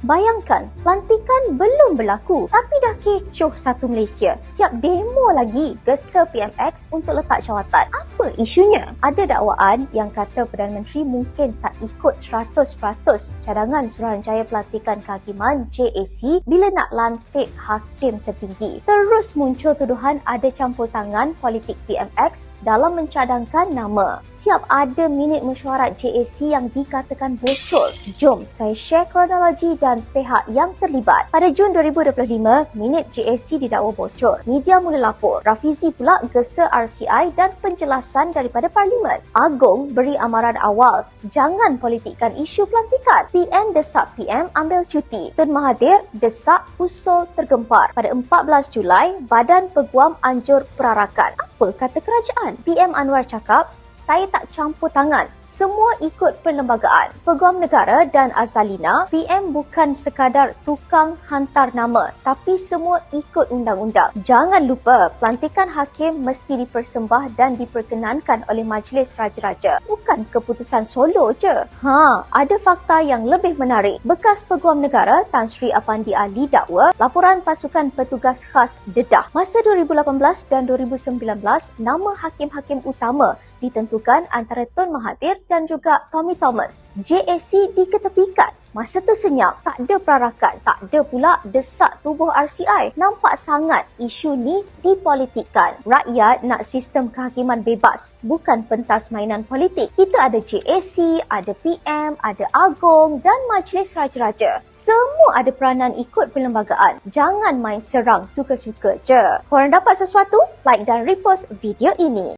Bayangkan, pelantikan belum berlaku tapi dah kecoh satu Malaysia. Siap demo lagi gesa PMX untuk letak jawatan. Apa isunya? Ada dakwaan yang kata Perdana Menteri mungkin tak ikut 100% cadangan Suruhanjaya Pelantikan Kehakiman JAC bila nak lantik hakim tertinggi. Terus muncul tuduhan ada campur tangan politik PMX dalam mencadangkan nama. Siap ada minit mesyuarat JAC yang dikatakan bocor. Jom saya share kronologi dan pihak yang terlibat. Pada Jun 2025, minit JAC didakwa bocor. Media mula lapor. Rafizi pula gesa RCI dan penjelasan daripada Parlimen. Agong beri amaran awal, jangan politikkan isu pelantikan. PN desak PM ambil cuti. Tun Mahathir desak usul tergempar. Pada 14 Julai, Badan Peguam anjur perarakan. Apa kata kerajaan? PM Anwar cakap, saya tak campur tangan. Semua ikut perlembagaan. Peguam Negara dan Azalina, PM bukan sekadar tukang hantar nama, tapi semua ikut undang-undang. Jangan lupa, pelantikan hakim mesti dipersembah dan diperkenankan oleh Majlis Raja-Raja. Bukan keputusan solo je. Ada fakta yang lebih menarik. Bekas Peguam Negara Tan Sri Apandi Ali dakwa laporan pasukan petugas khas dedah. Masa 2018 dan 2019, nama hakim-hakim utama ditentukan antara Tun Mahathir dan juga Tommy Thomas. JAC diketepikan. Masa tu senyap, tak ada perarakan, tak ada pula desak tubuh RCI. Nampak sangat isu ni dipolitikkan. Rakyat nak sistem kehakiman bebas, bukan pentas mainan politik. Kita ada JAC, ada PM, ada Agong dan Majlis Raja-Raja. Semua ada peranan ikut perlembagaan. Jangan main serang suka-suka je. Korang dapat sesuatu? Like dan repost video ini.